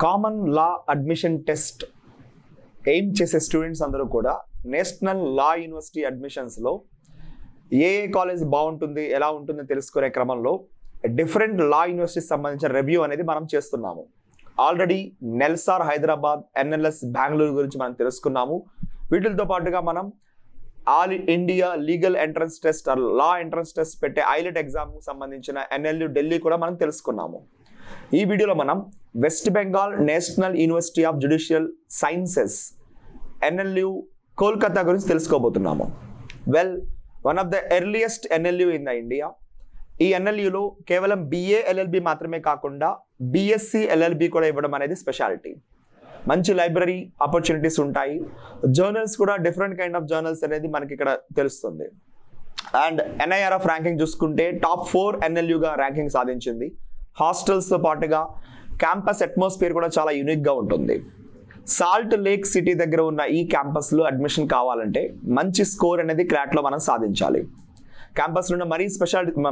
Common లా admission test aim చేసే students అందరూ కూడా నేషనల్ లా యూనివర్సిటీ అడ్మిషన్స్లో ఏ కాలేజ్ బాగుంటుంది ఎలా ఉంటుందో తెలుసుకునే క్రమంలో డిఫరెంట్ లా యూనివర్సిటీకి సంబంధించిన రివ్యూ అనేది మనం చేస్తున్నాము. ఆల్రెడీ నెల్సార్ హైదరాబాద్, ఎన్ఎల్ఎస్ బెంగళూరు గురించి మనం తెలుసుకున్నాము. వీటితో పాటుగా మనం all India legal entrance test లా ఎంట్రన్స్ టెస్ట్ పెట్టే ఐలెట్ ఎగ్జామ్కి సంబంధించిన ఎన్ఎల్యూ ఢిల్లీ కూడా మనం తెలుసుకున్నాము. ఈ వీడియోలో మనం West Bengal national university of judicial sciences NLU Kolkata గురించి తెలుసుకోబోతున్నాము. Well, one of the earliest NLU in the India. ఈ ఎన్ఎల్యూలో కేవలం బిఏ ఎల్ఎల్బి మాత్రమే కాకుండా బిఎస్సి ఎల్ఎల్బి కూడా ఇవ్వడం అనేది స్పెషాలిటీ. మంచి లైబ్రరీ ఆపర్చునిటీస్ ఉంటాయి. జర్నల్స్ కూడా డిఫరెంట్ కైండ్ ఆఫ్ జర్నల్స్ అనేది మనకి ఇక్కడ తెలుస్తుంది. అండ్ ఎన్ఐఆర్ఎఫ్ ర్యాంకింగ్ చూసుకుంటే టాప్ 4 ఎన్ఎల్యూగా ర్యాంకింగ్ సాధించింది. హాస్టల్స్తో పాటుగా క్యాంపస్ అట్మాస్ఫియర్ కూడా చాలా యూనిక్గా ఉంటుంది. సాల్ట్ లేక్ సిటీ దగ్గర ఉన్న ఈ క్యాంపస్లో అడ్మిషన్ కావాలంటే మంచి స్కోర్ అనేది క్లాట్లో మనం సాధించాలి. క్యాంపస్లో ఉన్న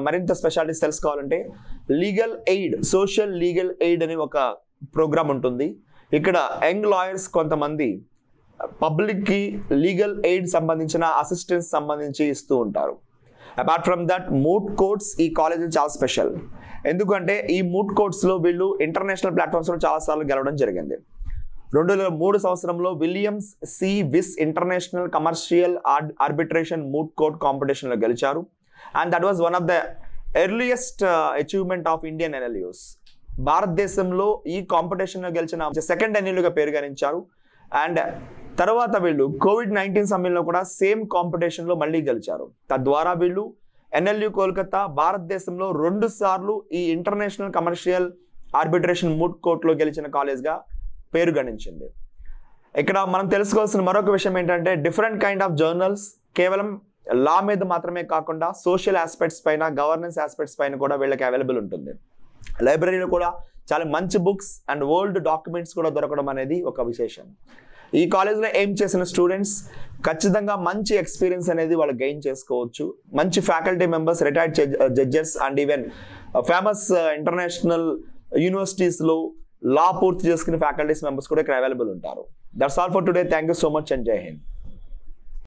మరింత స్పెషాలిటీస్ తెలుసుకోవాలంటే legal aid, social legal aid అనే ఒక ప్రోగ్రామ్ ఉంటుంది. ఇక్కడ యంగ్ లాయర్స్ కొంతమంది పబ్లిక్కి లీగల్ ఎయిడ్ సంబంధించిన అసిస్టెన్స్ సంబంధించి ఇస్తూ ఉంటారు. Apart from that moot courts ఈ కాలేజ్ చాలా స్పెషల్. ఎందుకంటే ఈ మూట్ కోర్ట్స్లో వీళ్ళు ఇంటర్నేషనల్ ప్లాట్ఫామ్స్లో చాలాసార్లు గెలవడం జరిగింది. 2003 సంవత్సరంలో Williams C Vis international commercial arbitration moot court కాంపిటీషన్లో గెలిచారు. And that was one of the earliest achievement of Indian NLUs. భారతదేశంలో ఈ కాంపిటీషన్లో గెలిచిన సెకండ్ ఎన్ఎల్యూగా పేరుగానించారు. అండ్ తర్వాత వీళ్ళు COVID-19 సమయంలో కూడా సేమ్ కాంపిటీషన్లో మళ్ళీ గెలిచారు. తద్వారా వీళ్ళు ఎన్ఎల్యూ కోల్కతా భారతదేశంలో 2 సార్లు ఈ ఇంటర్నేషనల్ కమర్షియల్ ఆర్బిట్రేషన్ మూట్ కోర్ట్లో గెలిచిన కాలేజ్గా పేరు గణించింది. ఇక్కడ మనం తెలుసుకోవాల్సిన మరొక విషయం ఏంటంటే డిఫరెంట్ కైండ్ ఆఫ్ జర్నల్స్ కేవలం లా మీద మాత్రమే కాకుండా సోషల్ ఆస్పెక్ట్స్ పైన, గవర్నెన్స్ ఆస్పెక్ట్స్ పైన కూడా వీళ్ళకి అవైలబుల్ ఉంటుంది. లైబ్రరీలో కూడా చాలా మంచి బుక్స్ అండ్ ఓల్డ్ డాక్యుమెంట్స్ కూడా దొరకడం అనేది ఒక విశేషం. ఈ కాలేజ్లో ఎయిమ్ చేసిన స్టూడెంట్స్ ఖచ్చితంగా మంచి ఎక్స్పీరియన్స్ అనేది వాళ్ళు గెయిన్ చేసుకోవచ్చు. మంచి faculty members, retired judges and even famous international యూనివర్సిటీస్లో లా పూర్తి చేసుకునే ఫ్యాకల్టీస్ మెంబర్స్ కూడా ఇక్కడ అవైలబుల్ ఉంటారు. That's all for today. Thank you so much and Jai Hind.